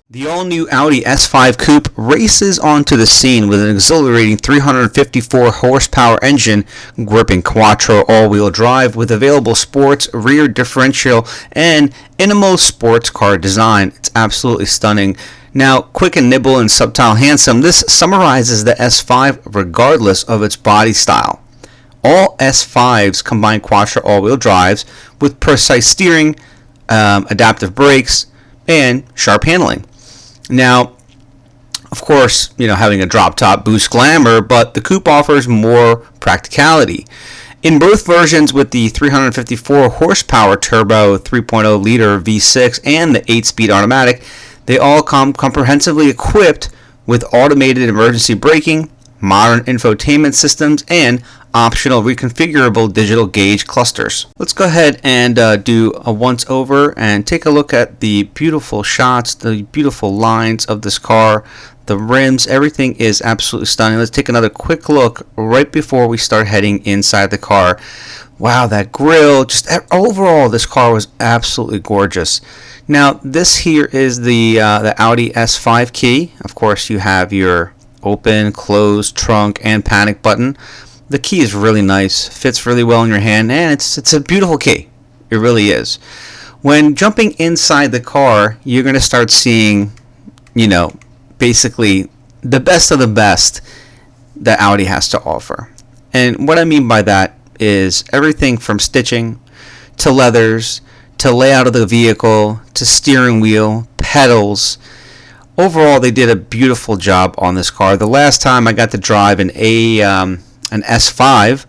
The all-new Audi S5 Coupe races onto the scene with an exhilarating 354 horsepower engine gripping Quattro all-wheel drive with available sports, rear differential, and innermost sports car design. It's absolutely stunning. Now, quick and nimble and subtle handsome, this summarizes the S5 regardless of its body style. All S5s combine Quattro all-wheel drives with precise steering, adaptive brakes, and sharp handling. Now, of course, having a drop top boosts glamour, but the coupe offers more practicality. In both versions with the 354 horsepower turbo 3.0 liter V6 and the 8-speed automatic, they all come comprehensively equipped with automated emergency braking, modern infotainment systems, and optional reconfigurable digital gauge clusters. Let's go ahead and do a once over and take a look at the beautiful shots, the beautiful lines of this car, the rims. Everything is absolutely stunning. Let's take another quick look right before we start heading inside the car. Wow, that grille, just overall this car was absolutely gorgeous. Now this here is the Audi S5 key. Of course, you have your open, close, trunk, and panic button. The key is really nice, fits really well in your hand, and it's a beautiful key. It really is. When jumping inside the car, you're going to start seeing, basically the best of the best that Audi has to offer. And what I mean by that is everything from stitching to leathers to layout of the vehicle to steering wheel, pedals. Overall, they did a beautiful job on this car. The last time I got to drive an S5,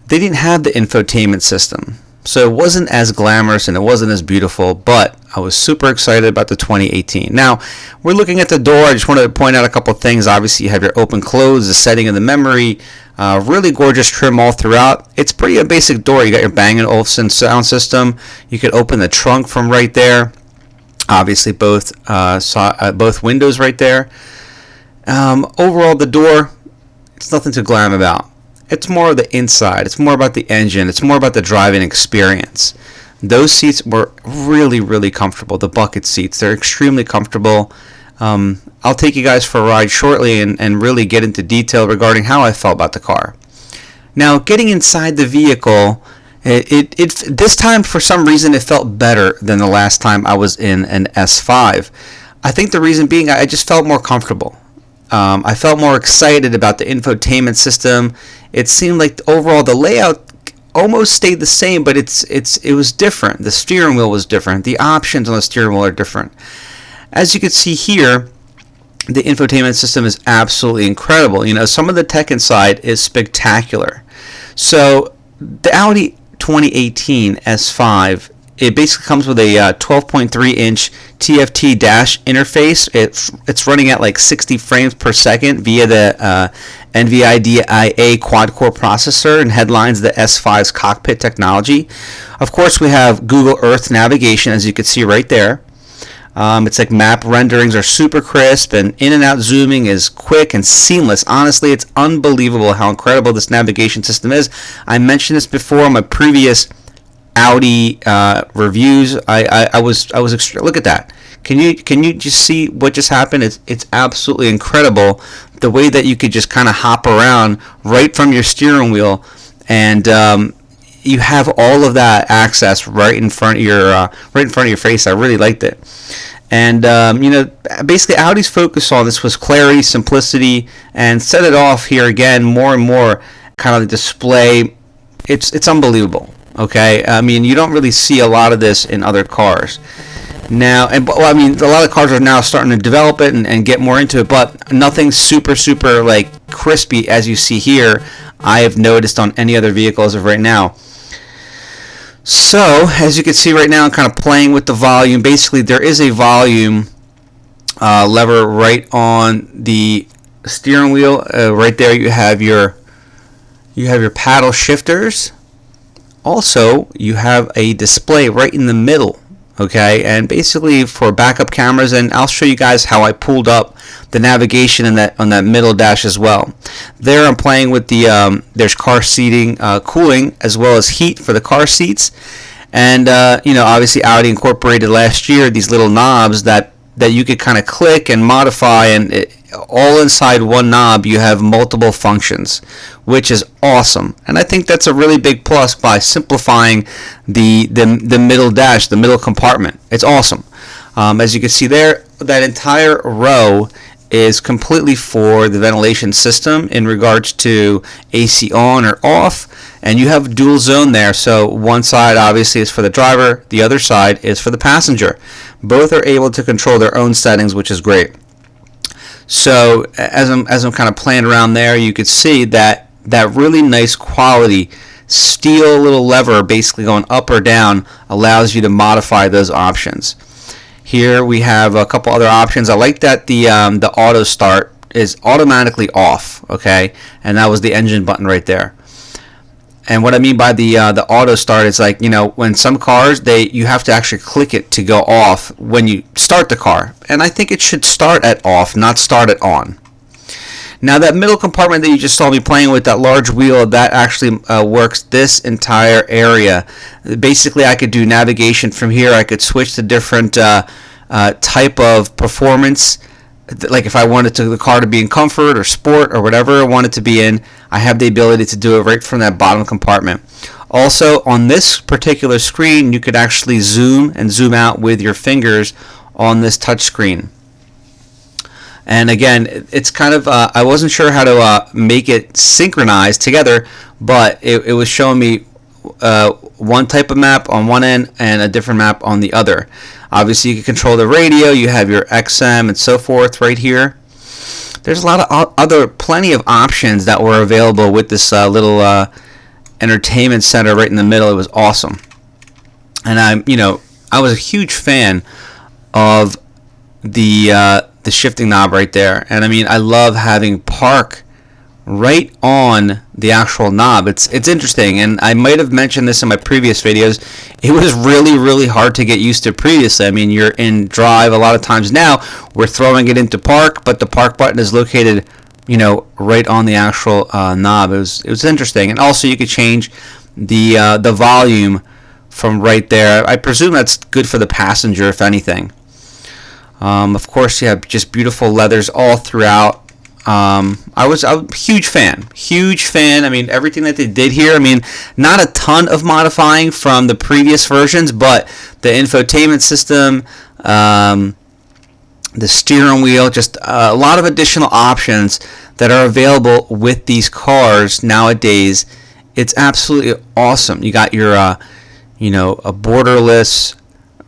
they didn't have the infotainment system, so it wasn't as glamorous and it wasn't as beautiful, but I was super excited about the 2018. Now, we're looking at the door. I just wanted to point out a couple of things. Obviously, you have your open close, the setting of the memory, really gorgeous trim all throughout. It's pretty a basic door. You got your Bang & Olufsen sound system. You could open the trunk from right there. Obviously, both windows right there. Overall, the door, it's nothing to glam about. It's more of the inside. It's more about the engine. It's more about the driving experience. Those seats were really, really comfortable. The bucket seats, they're extremely comfortable. I'll take you guys for a ride shortly and really get into detail regarding how I felt about the car. Now, getting inside the vehicle, it this time for some reason it felt better than the last time I was in an S5. I think the reason being I just felt more comfortable. I felt more excited about the infotainment system. It seemed like overall the layout almost stayed the same, but it was different. The steering wheel was different. The options on the steering wheel are different. As you can see here, the infotainment system is absolutely incredible. Some of the tech inside is spectacular. So the Audi 2018 S5, it basically comes with a 12.3-inch TFT dash interface. It's running at like 60 frames per second via the NVIDIA quad-core processor and headlines the S5's cockpit technology. Of course, we have Google Earth navigation, as you can see right there. It's like map renderings are super crisp, and in and out zooming is quick and seamless. Honestly, it's unbelievable how incredible this navigation system is. I mentioned this before in my previous Audi reviews. I was look at that. Can you just see what just happened? It's absolutely incredible the way that you could just kind of hop around right from your steering wheel, and you have all of that access right in front of your face. I really liked it. And basically Audi's focus on this was clarity, simplicity, and set it off here again more and more. Kind of the display, it's unbelievable. Okay, I mean, you don't really see a lot of this in other cars now, a lot of cars are now starting to develop it and get more into it, but nothing super like crispy as you see here I have noticed on any other vehicle as of right now. So as you can see right now, I'm kind of playing with the volume. Basically, there is a volume lever right on the steering wheel. Right there you have your paddle shifters. Also, you have a display right in the middle, okay, and basically for backup cameras, and I'll show you guys how I pulled up the navigation in on that middle dash as well. There I'm playing with the there's car seating, cooling, as well as heat for the car seats, and obviously Audi incorporated last year these little knobs that you could kind of click and modify, and all inside one knob you have multiple functions, which is awesome. And I think that's a really big plus by simplifying the middle dash, the middle compartment. It's awesome. As you can see there, that entire row is completely for the ventilation system in regards to AC on or off, and you have dual zone there. So one side obviously is for the driver, the other side is for the passenger. Both are able to control their own settings, which is great. So as I'm kind of playing around there, you could see that really nice quality steel little lever basically going up or down allows you to modify those options. Here we have a couple other options. I like that the auto start is automatically off, okay, and that was the engine button right there. And what I mean by the auto start is, like, when some cars, you have to actually click it to go off when you start the car, and I think it should start at off, not start it on. Now that middle compartment that you just saw me playing with, that large wheel, that actually works this entire area. Basically, I could do navigation from here. I could switch to different type of performance. Like if I wanted the car to be in comfort or sport or whatever I want it to be in, I have the ability to do it right from that bottom compartment. Also, on this particular screen, you could actually zoom and zoom out with your fingers on this touch screen. And again, it's kind of, I wasn't sure how to make it synchronize together, but it was showing me one type of map on one end and a different map on the other. Obviously, you can control the radio. You have your XM and so forth right here. There's a lot of plenty of options that were available with this little entertainment center right in the middle. It was awesome. And I was a huge fan of the shifting knob right there. And I mean, I love having park right on the actual knob. It's interesting, and I might have mentioned this in my previous videos. It was really hard to get used to previously. I mean, you're in drive a lot of times now. We're throwing it into park, but the park button is located, right on the actual knob. It was interesting, and also you could change the volume from right there. I presume that's good for the passenger, if anything. Of course, you have just beautiful leathers all throughout. I was a huge fan. I mean, everything that they did here, I mean, not a ton of modifying from the previous versions, but the infotainment system, the steering wheel, just a lot of additional options that are available with these cars nowadays. It's absolutely awesome. You got your, a borderless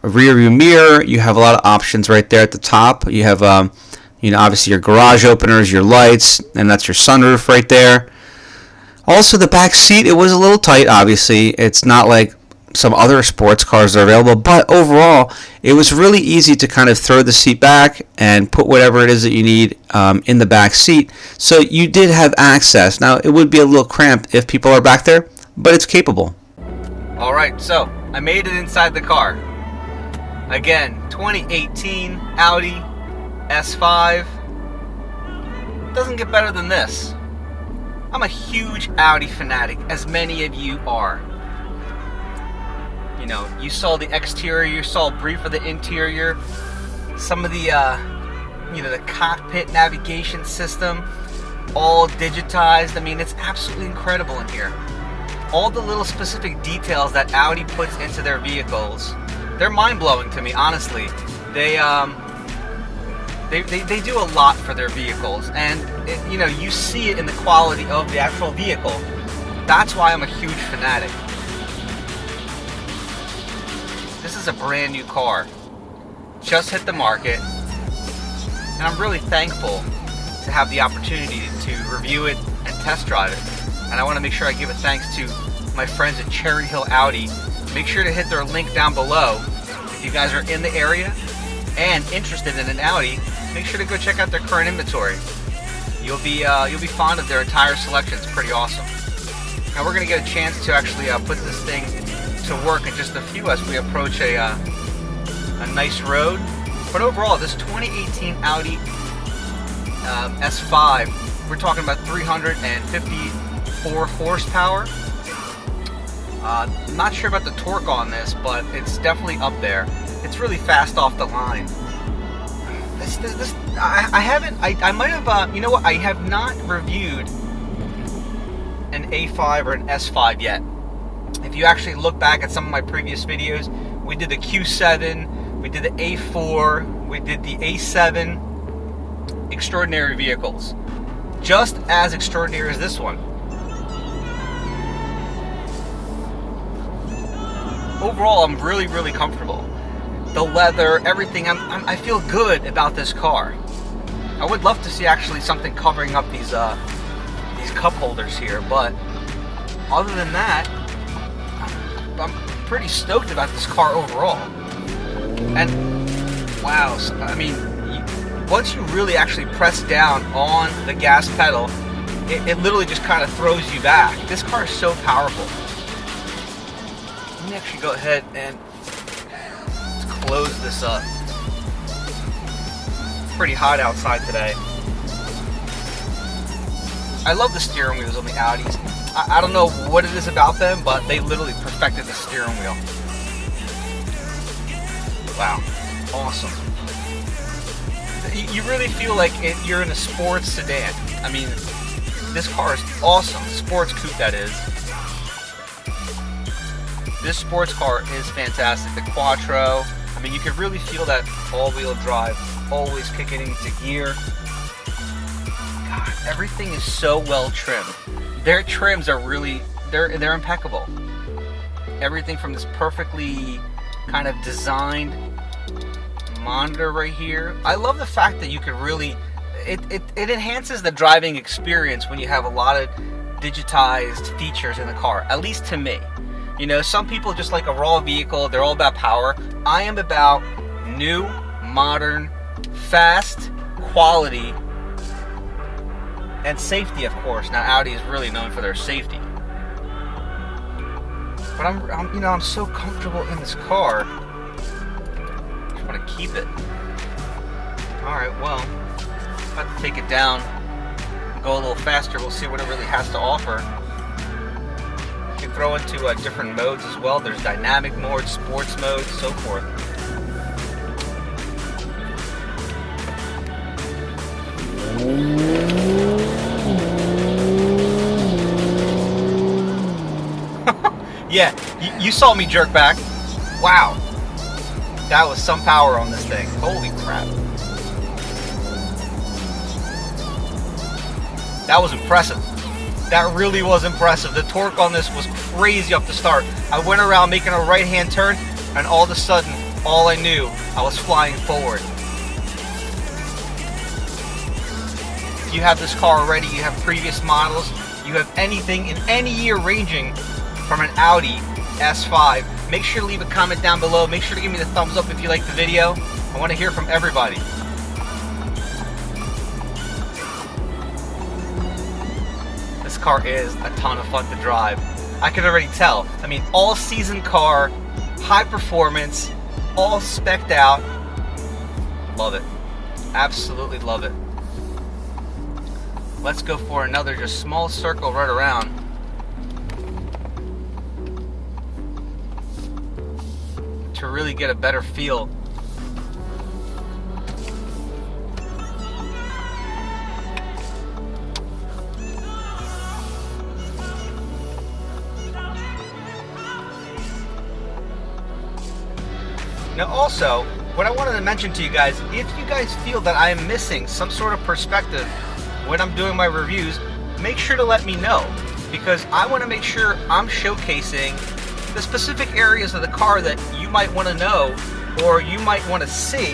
rear view mirror. You have a lot of options right there at the top. You have, obviously your garage openers, your lights, and that's your sunroof right there. Also, the back seat, it was a little tight, obviously. It's not like some other sports cars that are available, but overall, it was really easy to kind of throw the seat back and put whatever it is that you need in the back seat. So you did have access. Now, it would be a little cramped if people are back there, but it's capable. All right, so I made it inside the car. Again, 2018 Audi S5. Doesn't get better than this. I'm a huge Audi fanatic, as many of you are. You saw the exterior, you saw a brief of the interior, some of the, the cockpit navigation system, all digitized. I mean, it's absolutely incredible in here. All the little specific details that Audi puts into their vehicles, they're mind-blowing to me, honestly. They do a lot for their vehicles, and you see it in the quality of the actual vehicle. That's why I'm a huge fanatic. This is a brand new car, just hit the market, and I'm really thankful to have the opportunity to review it and test drive it. And I want to make sure I give a thanks to my friends at Cherry Hill Audi. Make sure to hit their link down below if you guys are in the area and interested in an Audi, make sure to go check out their current inventory. You'll be fond of their entire selection. It's pretty awesome. Now we're going to get a chance to actually put this thing to work in just a few as we approach a nice road. But overall, this 2018 Audi S5, we're talking about 354 horsepower. Not sure about the torque on this, but it's definitely up there. It's really fast off the line. I might have, you know what, I have not reviewed an A5 or an S5 yet. If you actually look back at some of my previous videos, we did the Q7, we did the A4, we did the A7, extraordinary vehicles. Just as extraordinary as this one. Overall, I'm really, really comfortable. The leather, everything, I feel good about this car. I would love to see actually something covering up these cup holders here, but other than that, I'm pretty stoked about this car overall. And wow, I mean, once you really actually press down on the gas pedal, it literally just kind of throws you back. This car is so powerful. Let me actually go ahead and close this up. It's pretty hot outside today. I love the steering wheels on the Audis. I don't know what it is about them, but they literally perfected the steering wheel. Wow, awesome. You really feel like you're in a sports sedan. I mean, this car is awesome. Sports coupe, that is. This sports car is fantastic. The Quattro, I mean, you can really feel that all-wheel drive, always kicking into gear. God, everything is so well trimmed. Their trims are really, they're impeccable. Everything from this perfectly kind of designed monitor right here. I love the fact that you can really, it enhances the driving experience when you have a lot of digitized features in the car, at least to me. You know, some people just like a raw vehicle, they're all about power. I am about new, modern, fast, quality, and safety, of course. Now, Audi is really known for their safety. But I'm so comfortable in this car. Just want to keep it. All right, well, about to take it down, go a little faster. We'll see what it really has to offer. You can throw into different modes as well. There's dynamic mode, sports mode, so forth. Yeah, you saw me jerk back. Wow. That was some power on this thing. Holy crap. That was impressive. That really was impressive. The torque on this was crazy off the start. I went around making a right-hand turn, and all of a sudden, all I knew, I was flying forward. If you have this car already, you have previous models, you have anything in any year ranging from an Audi S5, make sure to leave a comment down below. Make sure to give me the thumbs up if you like the video. I want to hear from everybody. This car is a ton of fun to drive. I can already tell. I mean, all season car, high performance, all spec'd out. Love it. Absolutely love it. Let's go for another just small circle right around. To really get a better feel. Now also, what I wanted to mention to you guys, if you guys feel that I am missing some sort of perspective when I'm doing my reviews, make sure to let me know, because I want to make sure I'm showcasing the specific areas of the car that you might want to know or you might want to see,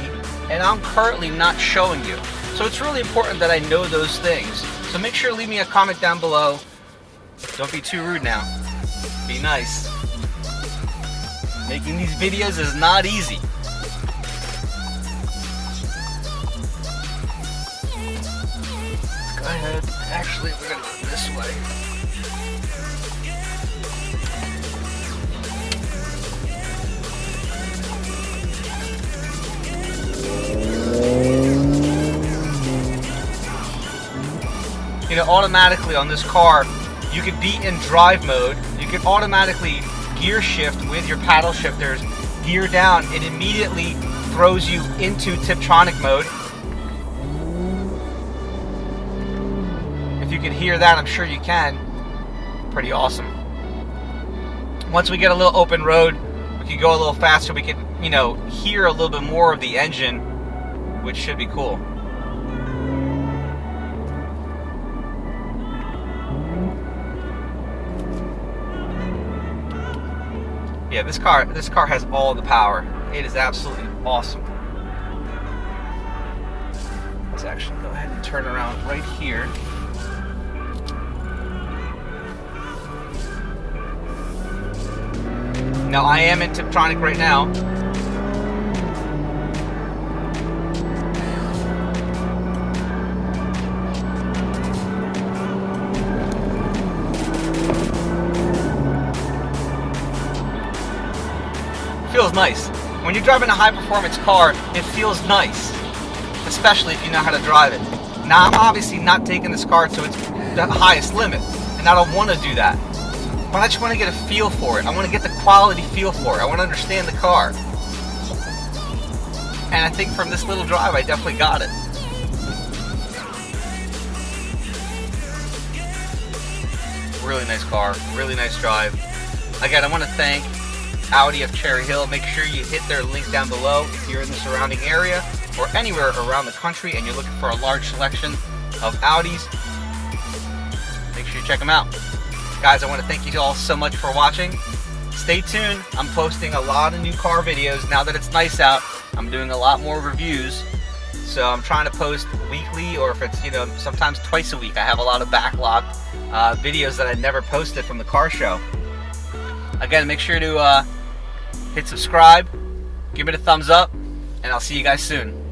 and I'm currently not showing you. So it's really important that I know those things. So make sure to leave me a comment down below. Don't be too rude now. Be nice. Making these videos is not easy. ahead. Actually, we're going to go this way. You know, automatically on this car, you could be in drive mode. You can automatically gear shift with your paddle shifters, gear down. It immediately throws you into Tiptronic mode. If you can hear that, I'm sure you can. Pretty awesome. Once we get a little open road, we can go a little faster. We can, you know, hear a little bit more of the engine, which should be cool. Yeah, this car has all the power. It is absolutely awesome. Let's actually go ahead and turn around right here. Now I am in Tiptronic right now. Feels nice. When you're driving a high-performance car, it feels nice, especially if you know how to drive it. Now, I'm obviously not taking this car to its highest limit, and I don't want to do that. But I just want to get a feel for it. I want to get the quality feel for it. I want to understand the car. And I think from this little drive, I definitely got it. Really nice car, really nice drive. Again, I want to thank Audi of Cherry Hill. Make sure you hit their link down below if you're in the surrounding area or anywhere around the country and you're looking for a large selection of Audis. Make sure you check them out. Guys, I want to thank you all so much for watching. Stay tuned. I'm posting a lot of new car videos. Now that it's nice out, I'm doing a lot more reviews. So I'm trying to post weekly, or if it's, you know, sometimes twice a week. I have a lot of backlogged videos that I never posted from the car show. Again, make sure to hit subscribe, give it a thumbs up, and I'll see you guys soon.